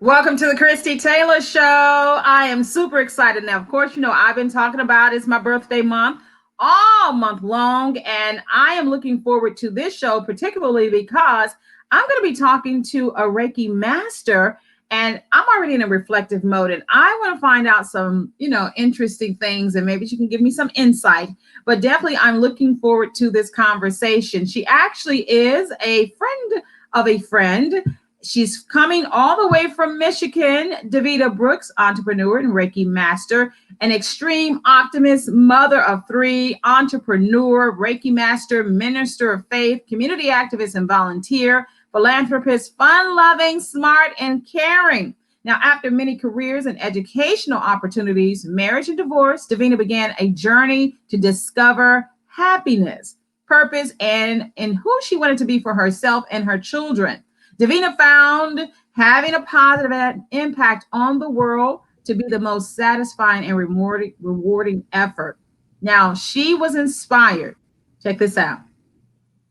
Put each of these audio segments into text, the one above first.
Welcome to the Christie Taylor Show. I am super excited. Now, of course, I've been talking about it's my birthday month all month long, and I am looking forward to this show, particularly because I'm going to be talking to a Reiki Master, and I'm already in a reflective mode, and I want to find out some, interesting things, and maybe she can give me some insight. But definitely, I'm looking forward to this conversation. She actually is a friend of a friend. She's coming all the way from Michigan. Davina Brooks, entrepreneur and Reiki master, an extreme optimist, mother of three, entrepreneur, Reiki master, minister of faith, community activist and volunteer, philanthropist, fun-loving, smart, and caring. Now, after many careers and educational opportunities, marriage and divorce, Davina began a journey to discover happiness, purpose, and in who she wanted to be for herself and her children. Davina found having a positive impact on the world to be the most satisfying and rewarding effort. Now, she was inspired, check this out,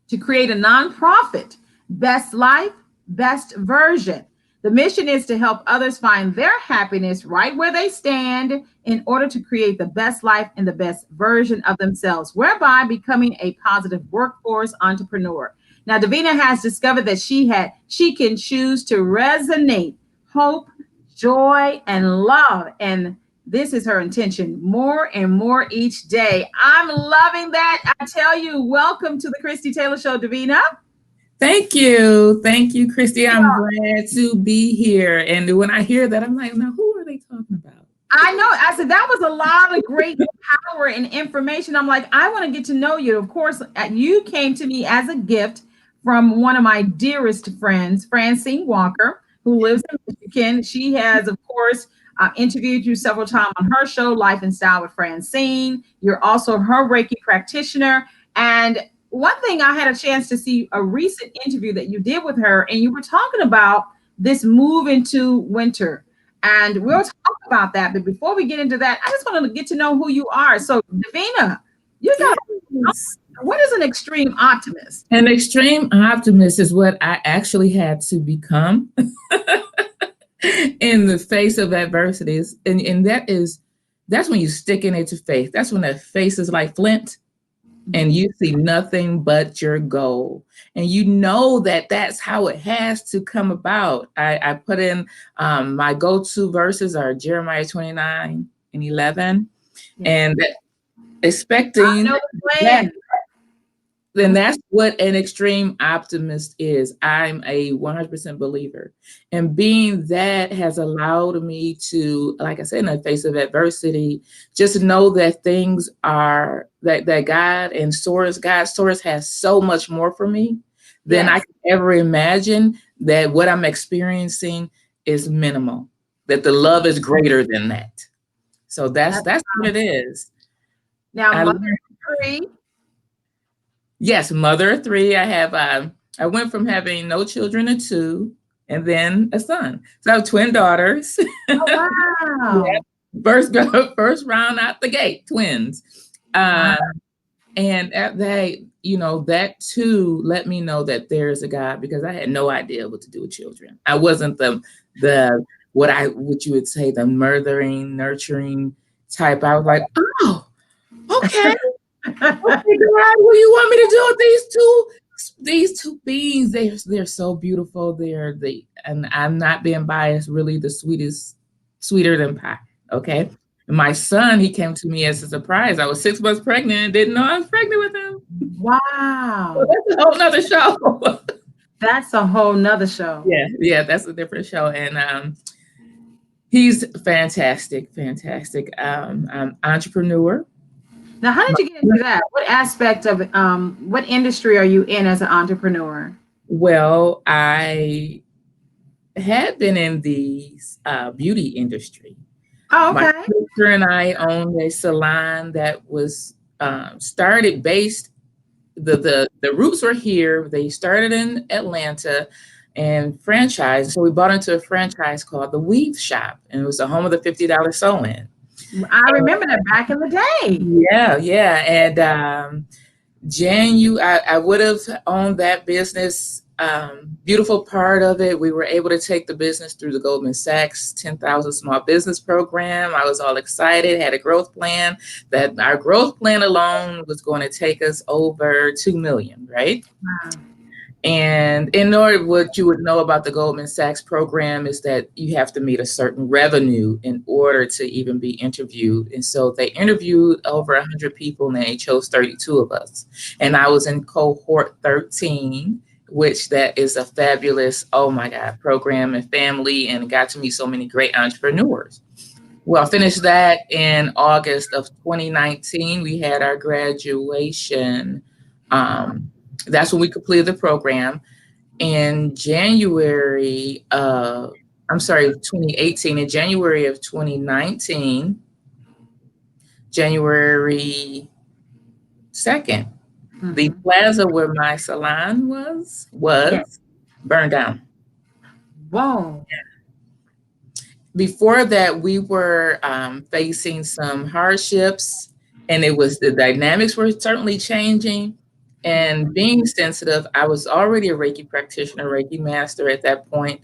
to create a nonprofit, Best Life, Best Version. The mission is to help others find their happiness right where they stand in order to create the best life and the best version of themselves, whereby becoming a positive workforce entrepreneur. Now, Davina has discovered that she can choose to resonate hope, joy, and love. And this is her intention more and more each day. I'm loving that. I tell you, welcome to the Christie Taylor Show, Davina. Thank you. Thank you, Christy. I'm glad to be here. And when I hear that, I'm like, now who are they talking about? I know. I said that was a lot of great power and information. I'm like, I want to get to know you. Of course, you came to me as a gift from one of my dearest friends, Francine Walker, who lives in Michigan. She has, of course, interviewed you several times on her show, Life and Style with Francine. You're also her Reiki practitioner. And one thing, I had a chance to see a recent interview that you did with her, and you were talking about this move into winter. And we'll talk about that. But before we get into that, I just want to get to know who you are. So, Davina, you got what is an extreme optimist? An extreme optimist is what I actually had to become in the face of adversities. And that's when you stick in it to faith. That's when that face is like flint and you see nothing but your goal. And you know that that's how it has to come about. I put in my go-to verses are Jeremiah 29:11. Yeah. And expecting that. Then that's what an extreme optimist is. I'm a 100% believer. And being that has allowed me to, like I said, in the face of adversity, just know that things are, that God and God's source has so much more for me than I could ever imagine, that what I'm experiencing is minimal, that the love is greater than that. So that's what it is. Now, mother three. Yes, mother of three. I went from having no children to 2, and then a son. So I have twin daughters. Oh, wow. First round out the gate, twins. Wow. And at that, that too let me know that there's a God, because I had no idea what to do with children. I wasn't what you would say, the mothering, nurturing type. I was like, oh, okay. Okay, God, what do you want me to do with these two beings? They're so beautiful. And I'm not being biased, really the sweeter than pie. Okay. And my son, he came to me as a surprise. I was 6 months pregnant and didn't know I was pregnant with him. Wow. So that's a whole nother show. That's a whole nother show. Yeah, that's a different show. And he's fantastic. I'm entrepreneur. Now, how did you get into that? What aspect of what industry are you in as an entrepreneur? Well, I had been in the beauty industry. Oh, okay. My sister and I owned a salon that was started based. The roots were here. They started in Atlanta and franchised. So we bought into a franchise called the Weave Shop, and it was the home of the $50 sew-in. I remember that back in the day. Yeah. And Jan, I would have owned that business Beautiful part of it, we were able to take the business through the Goldman Sachs 10,000 Small Business Program. I was all excited, had a growth plan, that our growth plan alone was going to take us over 2 million, right? Wow. And in order, what you would know about the Goldman Sachs program is that you have to meet a certain revenue in order to even be interviewed. And so they interviewed over 100 people and they chose 32 of us. And I was in cohort 13, which that is a fabulous, oh my God, program and family, and got to meet so many great entrepreneurs. Well, I finished that in August of 2019. We had our graduation. That's when we completed the program. In January, I'm sorry, 2018, in January of 2019, January 2nd, the plaza where my salon was Yes. burned down. Whoa. Before that, we were facing some hardships, and the dynamics were certainly changing. And being sensitive, I was already a Reiki practitioner, Reiki Master at that point.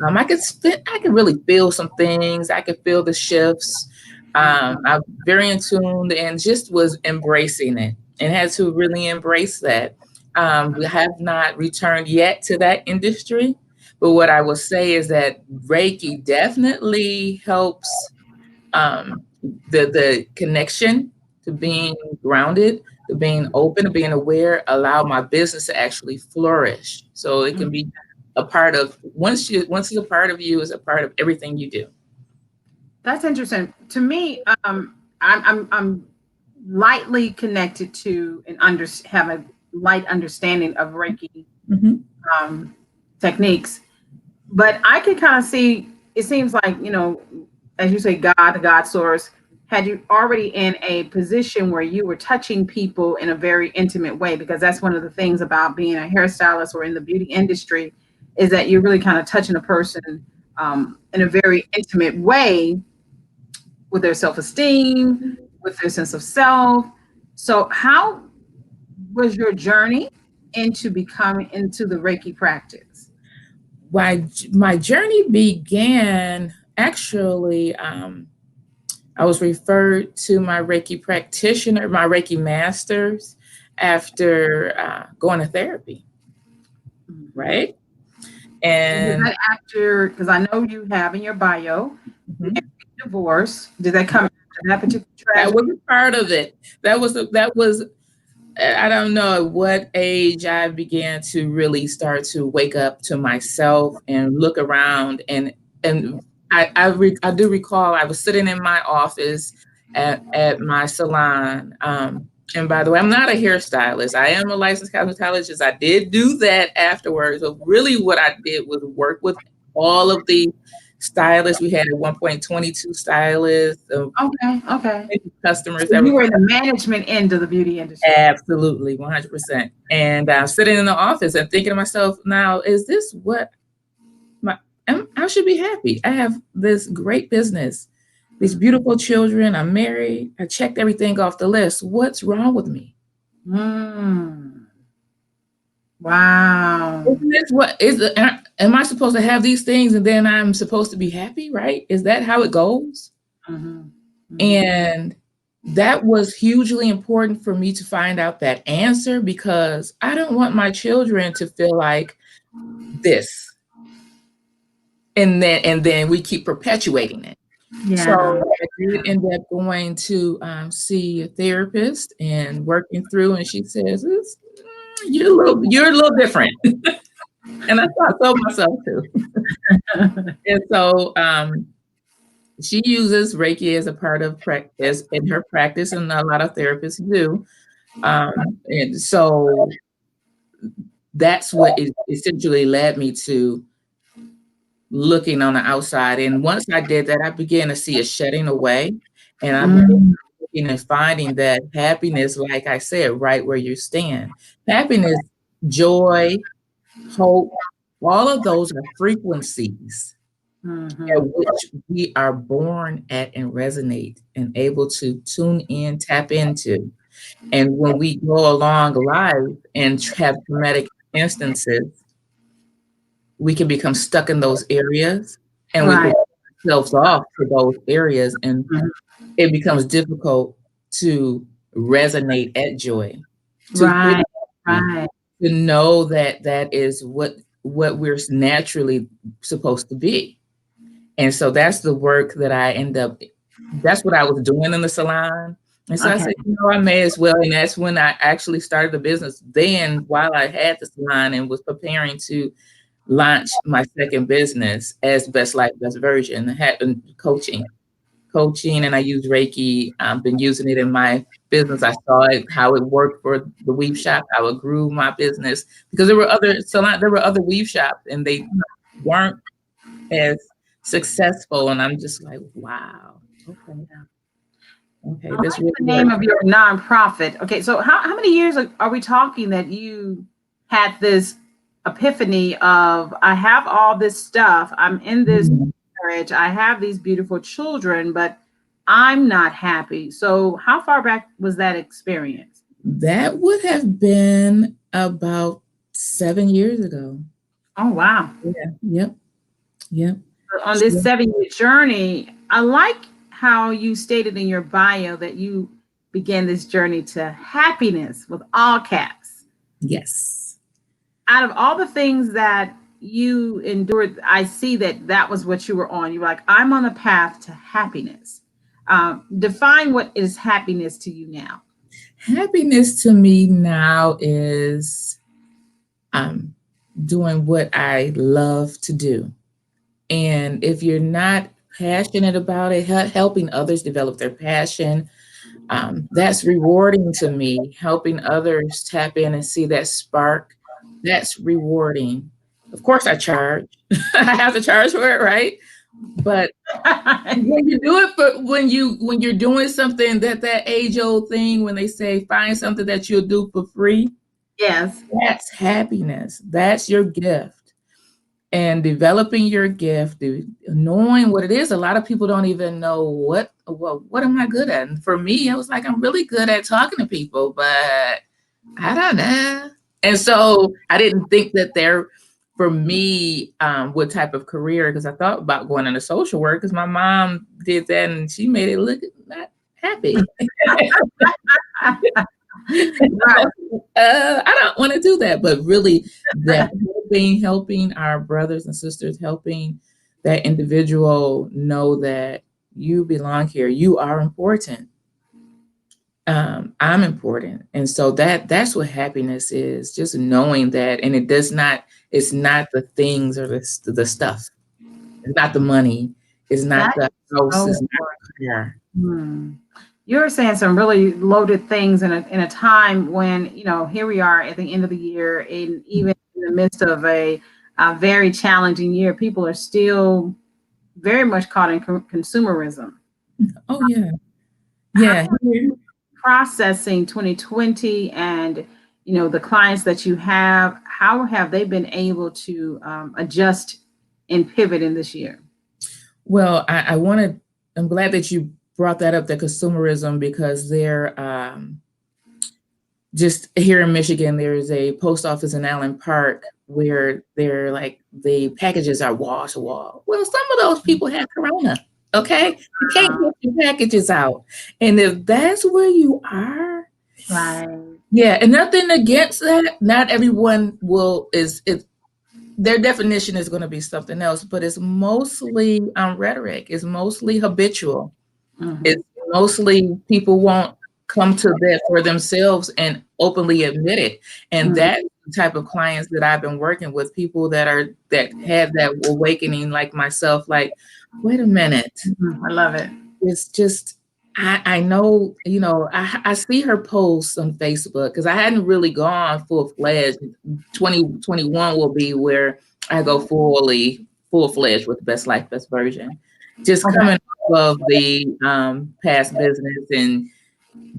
I could really feel some things. I could feel the shifts. I'm very in tune and just was embracing it and had to really embrace that. We have not returned yet to that industry. But what I will say is that Reiki definitely helps the connection to being grounded, to being open, to being aware, allow my business to actually flourish. So it can be a part of once it's a part of you, is a part of everything you do. That's interesting. To me, I'm lightly connected to and have a light understanding of Reiki techniques, but I can kind of see. It seems like, as you say, God, the God source, had you already in a position where you were touching people in a very intimate way, because that's one of the things about being a hairstylist or in the beauty industry, is that you're really kind of touching a person in a very intimate way with their self-esteem, with their sense of self. So how was your journey into becoming into the Reiki practice? My journey began actually, I was referred to my Reiki practitioner, my Reiki masters, after going to therapy, right? And Was that after, because I know you have in your bio, divorce. Did that come after that particular that tragedy? was a part of it. That was I don't know at what age I began to really start to wake up to myself and look around, and I do recall I was sitting in my office at my salon. And by the way, I'm not a hairstylist. I am a licensed cosmetologist. I did do that afterwards. So really what I did was work with all of the stylists. We had at one point 22 stylists, Okay. customers So that you were were in the management end of the beauty industry. absolutely 100%. And sitting in the office and thinking to myself, now, is this what I should be happy? I have this great business, these beautiful children. I'm married. I checked everything off the list. What's wrong with me? Wow. Isn't this what is it? Am I supposed to have these things and then I'm supposed to be happy? Right? Is that how it goes? And that was hugely important for me to find out that answer, because I don't want my children to feel like this. And then we keep perpetuating it. So Yeah. I did end up going to see a therapist and working through, and she says, you're a little different. And I thought so myself too. And so she uses Reiki as a part of practice in her practice, and a lot of therapists do. And so that's what it essentially led me to looking on the outside. And once I did that, I began to see a shedding away. And I began looking and finding that happiness, like I said, right where you stand. Happiness, joy, hope, all of those are frequencies at which we are born at and resonate and able to tune in, tap into. And when we go along life and have traumatic instances, we can become stuck in those areas, and we Right. put ourselves off to those areas, and it becomes difficult to resonate at joy, to feel Right. happy, Right. to know that that is what we're naturally supposed to be. And so that's the work that I end up, that's what I was doing in the salon. And so I Okay. said, I may as well. And that's when I actually started the business then, while I had the salon and was preparing to launch my second business as Best Life, Best Version. I had been coaching, and I use Reiki. I've been using it in my business. I saw it, how it worked for the weave shop, how it grew my business, because there were other weave shops, and they weren't as successful. And I'm just like, wow, okay, I this like really the name works. of your nonprofit. Okay, so how many years are we talking that you had this epiphany of, I have all this stuff, I'm in this Mhm. marriage, I have these beautiful children, but I'm not happy. So how far back was that experience? That would have been about 7 years ago. Oh, wow. Yeah. Yep. Yep. On this 7-year journey, I like how you stated in your bio that you began this journey to happiness with all caps. Yes. Out of all the things that you endured, I see that that was what you were on. You were like, I'm on a path to happiness. Define what is happiness to you now. Happiness to me now is um, doing what I love to do. And if you're not passionate about it, helping others develop their passion, that's rewarding to me. Helping others tap in and see that spark, that's rewarding. Of course, I charge. I have to charge for it, right? But when you do it for when you're doing something, that age old thing when they say find something that you'll do for free, Yes. that's happiness. That's your gift. And developing your gift, knowing what it is. A lot of people don't even know what am I good at. And for me, I was like, I'm really good at talking to people, but I don't know. And so I didn't think that there, for me, what type of career, because I thought about going into social work because my mom did that and she made it look not happy. Right. I don't want to do that, but really, that helping our brothers and sisters, helping that individual know that you belong here, you are important. I'm important, and so that's what happiness is. Just knowing that, and it's not the things or the stuff. It's not the money. It's not That's the house. so It's not the car. Hmm. You're saying some really loaded things in a time when, here we are at the end of the year, and even in the midst of a very challenging year, people are still very much caught in consumerism. Oh yeah, How yeah. are you processing 2020 and, the clients that you have? How have they been able to adjust and pivot in this year? Well, I want to. I'm glad that you brought that up, the consumerism, because they're just here in Michigan. There's a post office in Allen Park where they're like the packages are wall to wall. Well, some of those people have corona. Okay, you can't get your packages out, and if that's where you are, Right. yeah, and nothing against that. Not everyone is their definition is going to be something else, but it's mostly rhetoric. It's mostly habitual. Mhm. It's mostly people won't come to that for themselves and openly admit it. And Mhm. that's the type of clients that I've been working with, people that have that awakening like myself, like, wait a minute. I love it. It's just I know, I see her posts on Facebook because I hadn't really gone full fledged. 2021 will be where I go full fledged with the Best Life, Best Version. Just Okay. coming off of the past business and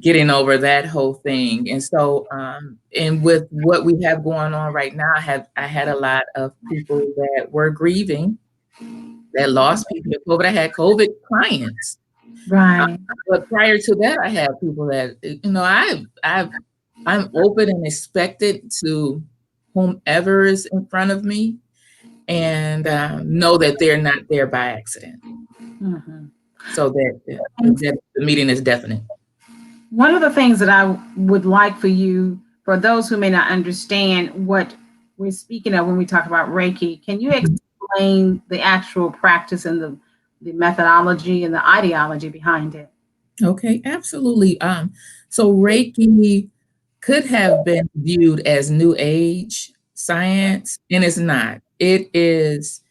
getting over that whole thing. And so and with what we have going on right now, I had a lot of people that were grieving, that lost people to COVID. I had COVID clients. Right. But prior to that, I had people that, I'm open and expected to whomever is in front of me. and know that they're not there by accident. So that the meeting is definite. One of the things that I would like for you, for those who may not understand what we're speaking of when we talk about Reiki, can you explain the actual practice and the methodology and the ideology behind it? Okay, absolutely. So Reiki could have been viewed as New Age science, and it's not. It is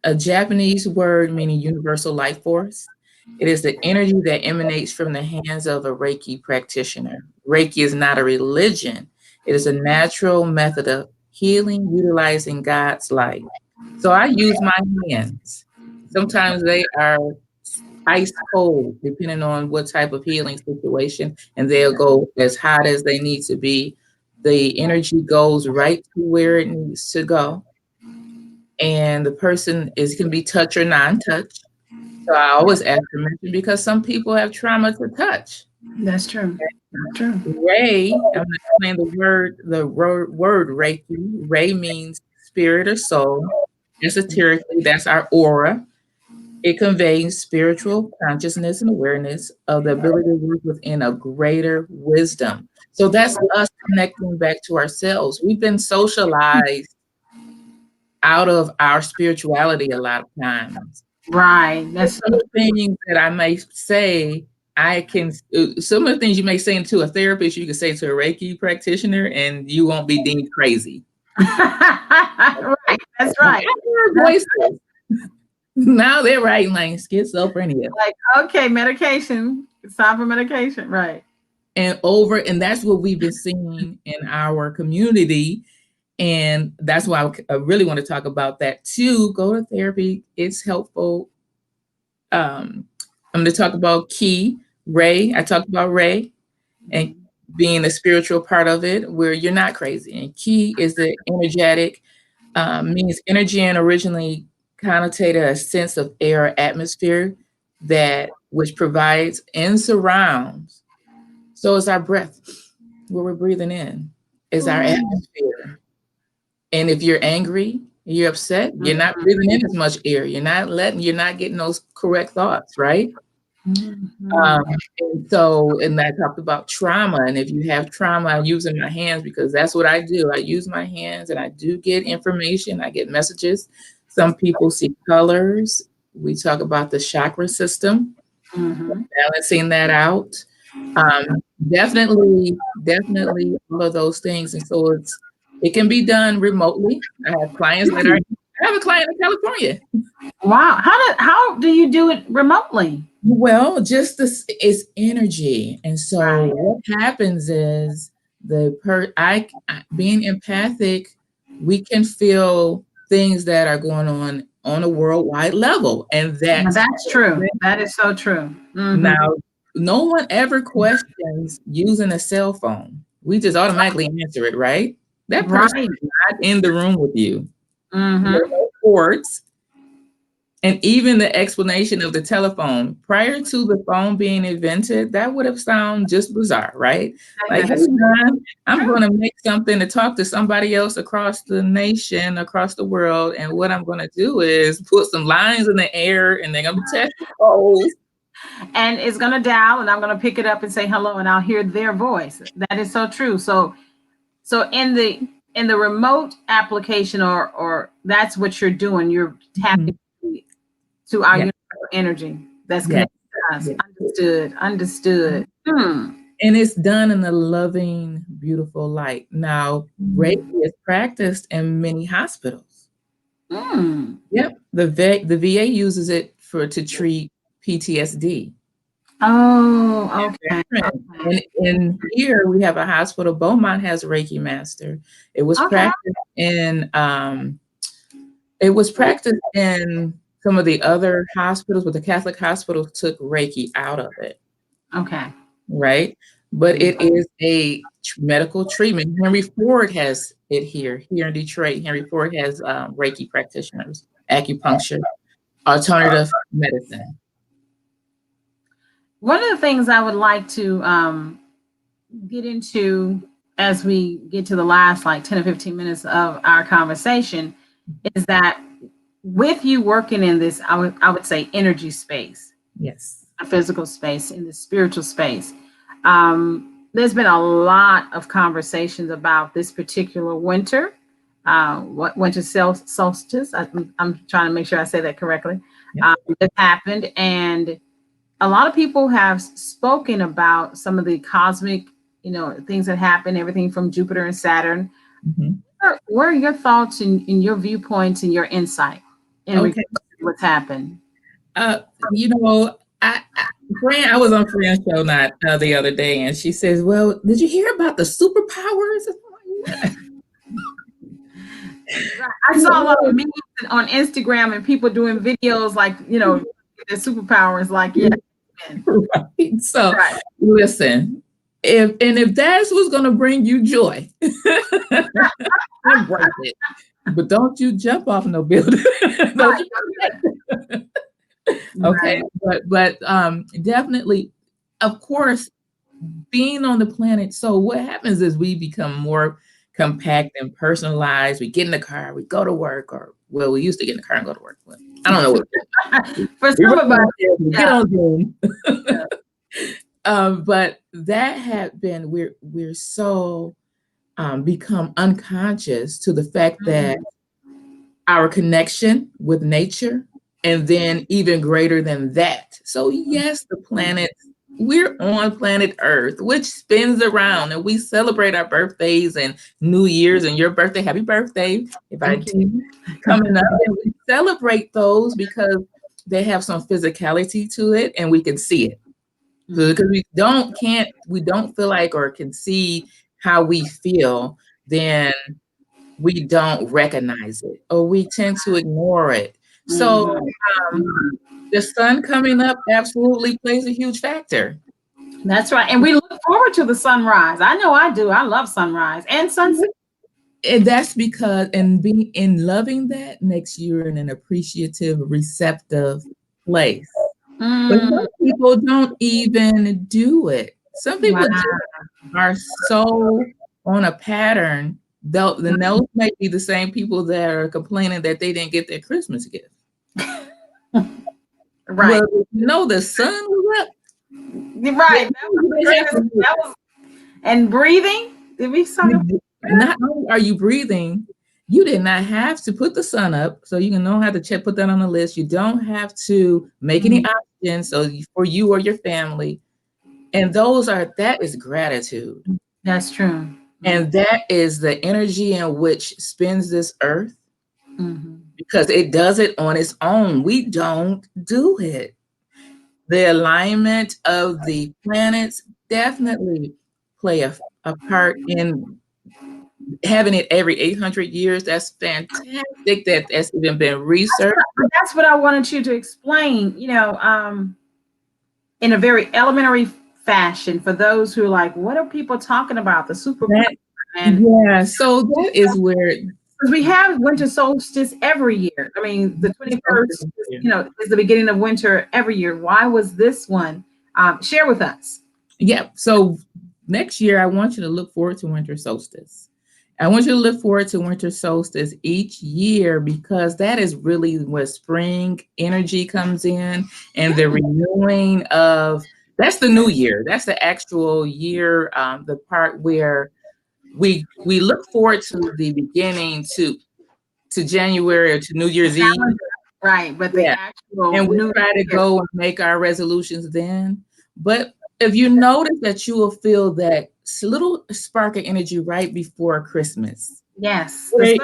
a Japanese word meaning universal life force. It is the energy that emanates from the hands of a Reiki practitioner. Reiki is not a religion. It is a natural method of healing utilizing God's light. So I use my hands. Sometimes they are ice cold, depending on what type of healing situation, and they'll go as hot as they need to be. The energy goes right to where it needs to go, and the person can be touch or non-touch. So I always ask permission because some people have trauma to touch. That's true. True. Ray, I'm going to explain the word Reiki. Ray means spirit or soul. Esoterically, that's our aura. It conveys spiritual consciousness and awareness of the ability to work within a greater wisdom. So that's us connecting back to ourselves. We've been socialized out of our spirituality a lot of times. Right. That's Some of the things that I may say, some of the things you may say to a therapist, you can say to a Reiki practitioner, and you won't be deemed crazy. Right. That's right. Voices. Now they're writing like schizophrenia. Like, okay, medication. It's time for medication. Right. And that's what we've been seeing in our community. And that's why I really want to talk about that too. Go to therapy. It's helpful. I'm going to talk about Ray. I talked about Ray and being the spiritual part of it, where you're not crazy. And Ki is the energetic, means energy, and originally connotated a sense of air or atmosphere which provides and surrounds. So it's our breath, what we're breathing in, is our atmosphere. And if you're angry, you're upset, you're not breathing in as much air. You're not getting those correct thoughts, right? And I talked about trauma. And if you have trauma, I'm using my hands because that's what I do. I use my hands and I do get information. I get messages. Some people see colors. We talk about the chakra system, balancing that out. Definitely all of those things. And so it can be done remotely. I have I have a client in California. Wow. How do you do it remotely? Well, just this is energy. And so what happens is being empathic, we can feel things that are going on a worldwide level. And that's true. That is so true. Now, no one ever questions using a cell phone. We just automatically answer it, right? That person is not in the room with you. No ports. And even the explanation of the telephone, prior to the phone being invented, that would have sounded just bizarre, right? Like, hey, man, I'm going to make something to talk to somebody else across the nation, across the world. And what I'm going to do is put some lines in the air and they're going to test the poles. And it's going to dial and I'm going to pick it up and say hello and I'll hear their voice. That is so true. So in the remote application or that's what you're doing, you're tapping to our universal energy that's connected to us. Understood. And it's done in a loving, beautiful light. Now, Reiki is practiced in many hospitals. Yep. The VA uses it to treat PTSD. Oh, okay. And here we have a hospital. Beaumont has a Reiki Master. It was practiced in some of the other hospitals, but the Catholic hospitals took Reiki out of it. Okay. Right? But it is a medical treatment. Henry Ford has it here in Detroit. Henry Ford has Reiki practitioners, acupuncture, alternative medicine. One of the things I would like to get into as we get to the last like 10 or 15 minutes of our conversation is that with you working in this, I would say energy space, Yes. a physical space, in the spiritual space. There's been a lot of conversations about this particular winter, what winter solstice. I'm trying to make sure I say that correctly. Yep. That happened, and a lot of people have spoken about some of the cosmic, things that happen, everything from Jupiter and Saturn. Mhm. What are your thoughts and your viewpoints and your insight in Okay. regards to what's happened? You know, I was on Friend's show not the other day, and she says, "Well, did you hear about the superpowers?" I saw a lot of memes on Instagram and people doing videos like, their superpowers, like, yeah. Right. So, Right. listen, if that's what's going to bring you joy, embrace it. But don't you jump off no building. Don't you? Okay, Right. but definitely, of course, being on the planet. So what happens is we become more compact and personalized. We get in the car, we go to work, or well, we used to get in the car and go to work. But I don't know what For we some of us, get yeah. on Zoom. Yeah. But that had been we're so become unconscious to the fact that our connection with nature, and then even greater than that. So yes, the planet, we're on planet Earth, which spins around, and we celebrate our birthdays and New Year's, and your birthday, happy birthday, if I Thank you. coming up, and we celebrate those because they have some physicality to it and we can see it. Because we don't feel like or can see how we feel, then we don't recognize it or we tend to ignore it. So the sun coming up absolutely plays a huge factor. That's right. And we look forward to the sunrise. I know I do. I love sunrise and sunset. And that's because and being in loving that makes you in an appreciative, receptive place. But Mm, some people don't even do it. Some wow. people just are so on a pattern. Then those may be the same people that are complaining that they didn't get their Christmas gift. Right. Well, the sun was up. You're right. That was the greatest. That was, and breathing. Did we talk about Not only are you breathing, you did not have to put the sun up, so you can know how to put that on the list. You don't have to make any options for you or your family. And that is gratitude. That's true. And that is the energy in which spins this earth Mm-hmm. because it does it on its own. We don't do it. The alignment of the planets definitely play a part in having it every 800 years. That's fantastic that that's even been researched. That's what I wanted you to explain, in a very elementary fashion for those who are like, what are people talking about? The super and Yeah, so that is where because we have winter solstice every year. I mean, the 21st, is the beginning of winter every year. Why was this one? Share with us. yeah. So next year, I want you to look forward to winter solstice. I want you to look forward to winter solstice each year because that is really where spring energy comes in and the renewing of that's the new year. That's the actual year, the part where we look forward to the beginning to January or to New Year's Eve. Right, but the Yeah. actual And we new try to year. go and make our resolutions then. But if you notice that you will feel that little spark of energy right before Christmas. Yes, Right?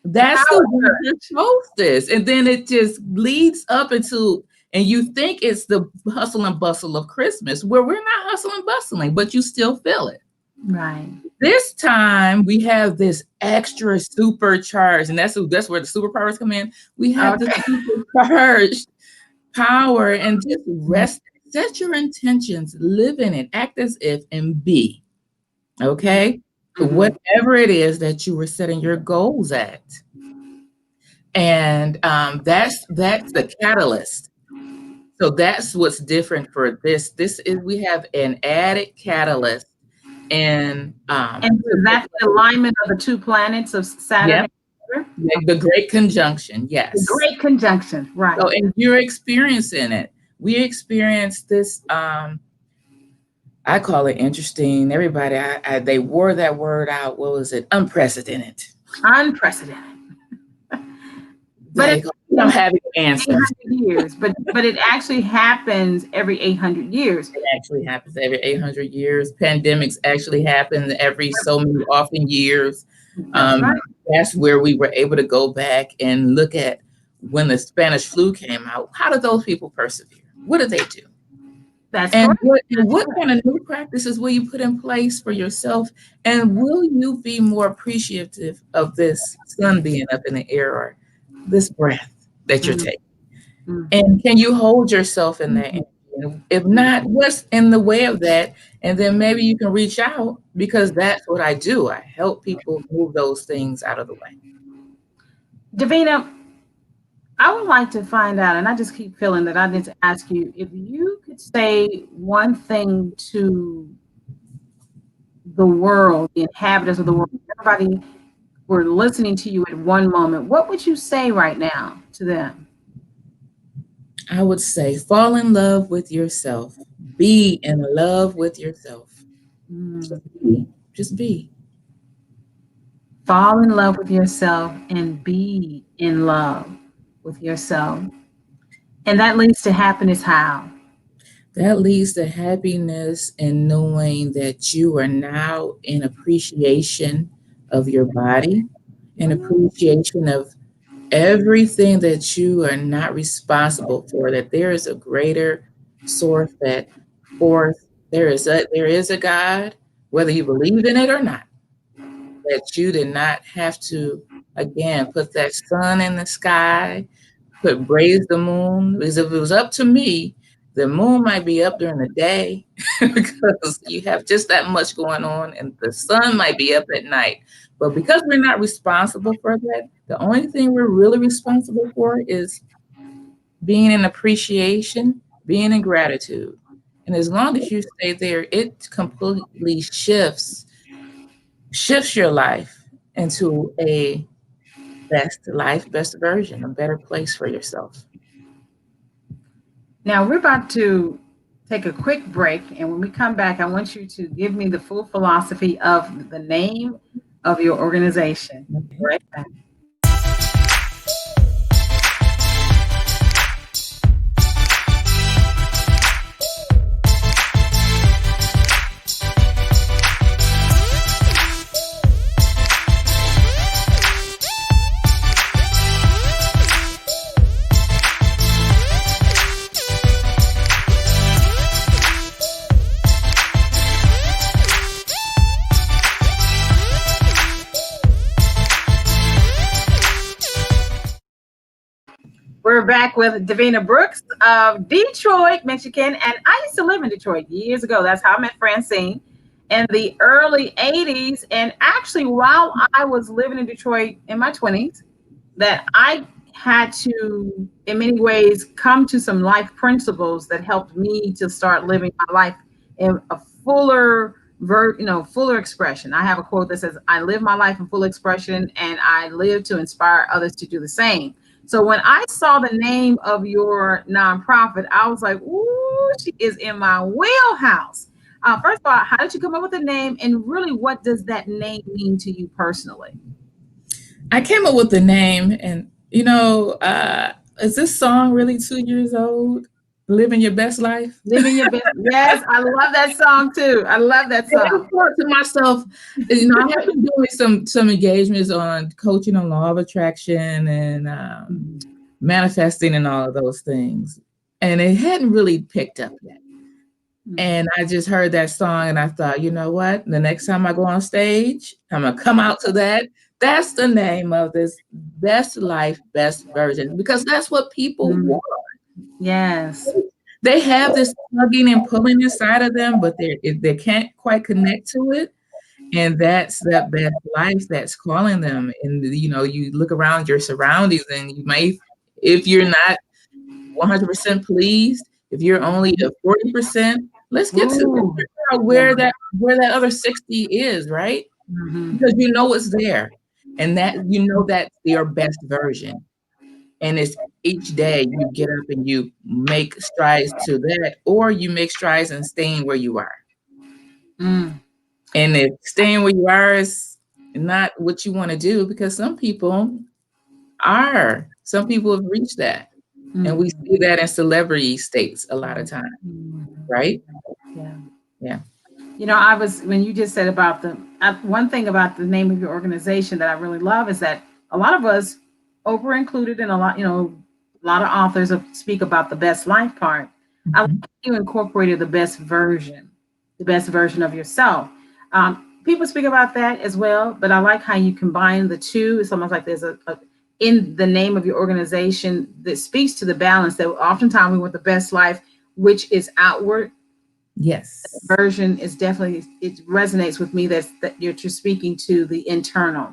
That's the winter solstice. And then it just leads up into, and you think it's the hustle and bustle of Christmas, where we're not hustling and bustling, but you still feel it. Right. This time we have this extra supercharged, and that's where the superpowers come in. We have the supercharged power and just rest, set your intentions, live in it, act as if, and be. Okay? Whatever it is that you were setting your goals at. And that's the catalyst. So that's what's different for this. This is we have an added catalyst and that's the alignment of the two planets of Saturn. yep. The great conjunction, The yes. great conjunction, right. So, and you're experiencing it. We experienced this, I call it interesting. Everybody, they wore that word out. What was it? Unprecedented. Unprecedented. But They don't have the answers. 800 years, but it actually happens every 800 years. It actually happens every 800 years. Pandemics actually happen every so many often years. That's right. That's where we were able to go back and look at when the Spanish flu came out. How did those people persevere? What did they do? That's And correct. what kind of new practices will you put in place for yourself? And will you be more appreciative of this sun being up in the air or this breath that you're taking? And can you hold yourself in that energy? And if not, what's in the way of that? And then maybe you can reach out, because that's what I do. I help people move those things out of the way. Davina, I would like to find out, and I just keep feeling that I need to ask you, if you could say one thing to the world, the inhabitants of the world, everybody were listening to you at one moment, what would you say right now to them? I would say fall in love with yourself. Be in love with yourself. Just be. Fall in love with yourself and be in love with yourself. And that leads to happiness how? That leads to happiness in knowing that you are now in appreciation of your body, in appreciation of everything that you are not responsible for, that there is a greater source, that force, there is a God, whether you believe in it or not, that you did not have to, again, put that sun in the sky, raise the moon, because if it was up to me, the moon might be up during the day because you have just that much going on, and the sun might be up at night. But because we're not responsible for that, the only thing we're really responsible for is being in appreciation, being in gratitude. And as long as you stay there, it completely shifts your life into a best life, best version, a better place for yourself. Now we're about to take a quick break, and when we come back, I want you to give me the full philosophy of the name of your organization. Right back. We're back with Davina Brooks of Detroit, Michigan. And I used to live in Detroit years ago. That's how I met Francine in the early 80s. And actually, while I was living in Detroit in my 20s, that I had to, in many ways, come to some life principles that helped me to start living my life in a fuller fuller expression. I have a quote that says, I live my life in full expression, and I live to inspire others to do the same. So when I saw the name of your nonprofit, I was like, ooh, she is in my wheelhouse. First of all, how did you come up with the name? And really, what does that name mean to you personally? I came up with the name, and is this song really 2 years old? Living Your Best Life? Living Your Best. Yes, I love that song too. I love that song. I thought to myself, I have been doing some engagements on coaching on law of attraction and manifesting and all of those things. And it hadn't really picked up yet. And I just heard that song and I thought, you know what? The next time I go on stage, I'm going to come out to that. That's the name of this best life, best version, because that's what people want. Yes. They have this tugging and pulling inside of them, but they can't quite connect to it. And that's that best life that's calling them. And, you look around your surroundings and you might, if you're not 100% pleased, if you're only at 40%, let's get to where that other 60 is, right? Because you know it's there. And that, you know, that's your best version. And it's each day you get up and you make strides to that, or you make strides in staying where you are. Mm. And if staying where you are is not what you want to do, because some people some people have reached that. And we see that in celebrity states a lot of times, right? Yeah. Yeah. You know, when you just said about one thing about the name of your organization that I really love is that a lot of us, Oprah included, and a lot of authors speak about the best life part. I like you incorporated the best version of yourself. People speak about that as well, but I like how you combine the two. It's almost like there's in the name of your organization that speaks to the balance that oftentimes we want the best life, which is outward. Yes. Version is definitely, it resonates with me that you're speaking to the internal.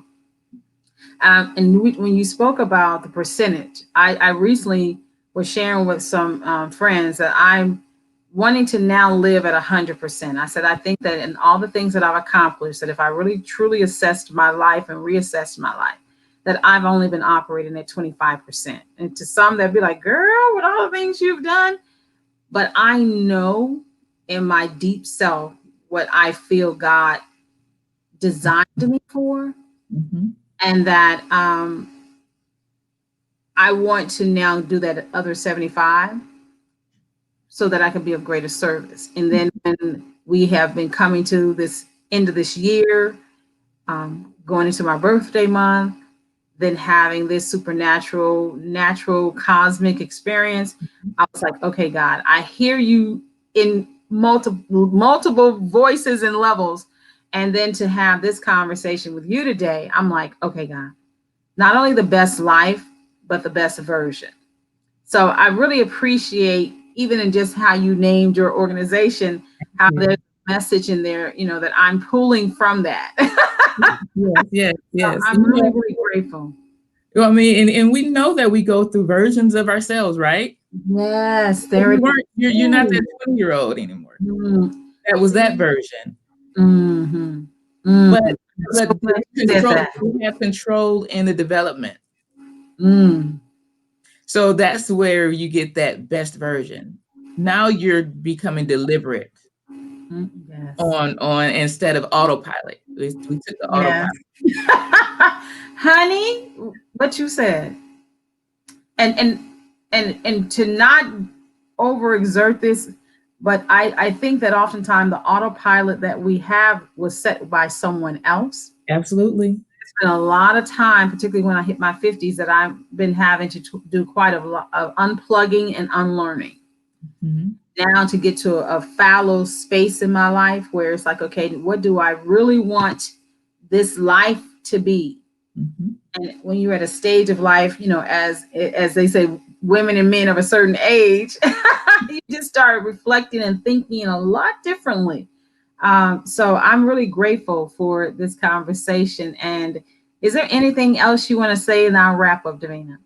And when you spoke about the percentage, I recently was sharing with some friends that I'm wanting to now live at 100%. I said, I think that in all the things that I've accomplished, that if I really truly assessed my life and reassessed my life, that I've only been operating at 25%. And to some, they'd be like, girl, with all the things you've done. But I know in my deep self what I feel God designed me for. And that I want to now do that other 75 so that I can be of greater service. And then when we have been coming to this end of this year, going into my birthday month, then having this supernatural, natural, cosmic experience, I was like, okay, God, I hear you in multiple voices and levels. And then to have this conversation with you today, I'm like, okay, God, not only the best life, but the best version. So I really appreciate, even in just how you named your organization, how there's a message in there, that I'm pulling from that. Yes. So I'm really, really grateful. Well, I mean, and we know that we go through versions of ourselves, right? Yes, there it is. You're not that 20-year-old anymore. That was that version. But we have control in the development. So that's where you get that best version. Now you're becoming deliberate on instead of autopilot. We took the autopilot. Honey, what you said. And to not overexert this, but I think that oftentimes the autopilot that we have was set by someone else. Absolutely. It's been a lot of time, particularly when I hit my 50s, that I've been having to do quite a lot of unplugging and unlearning. Now to get to a fallow space in my life where it's like, okay, what do I really want this life to be? And when you're at a stage of life, as they say, women and men of a certain age, you just start reflecting and thinking a lot differently. So I'm really grateful for this conversation. And is there anything else you want to say in our wrap up, Davina?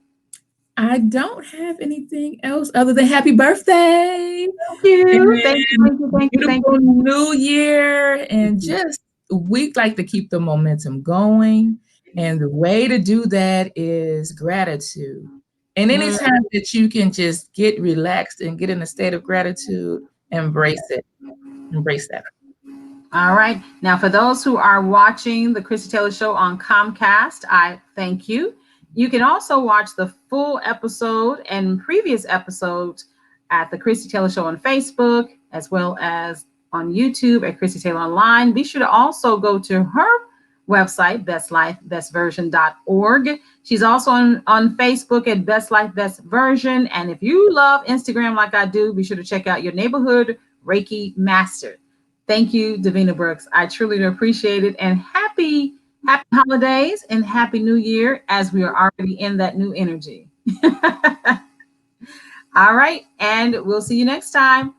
I don't have anything else other than happy birthday. Thank you. Thank you. Beautiful new year. And just, we'd like to keep the momentum going. And the way to do that is gratitude. And anytime that you can just get relaxed and get in a state of gratitude, embrace it. Embrace that. All right. Now, for those who are watching the Christie Taylor Show on Comcast, I thank you. You can also watch the full episode and previous episodes at the Christie Taylor Show on Facebook, as well as on YouTube at Christie Taylor Online. Be sure to also go to her website, bestlifebestversion.org. She's also on Facebook at Best Life Best Version. And if you love Instagram like I do, be sure to check out your neighborhood Reiki Master. Thank you, Davina Brooks. I truly appreciate it. And happy holidays and happy new year, as we are already in that new energy. All right. And we'll see you next time.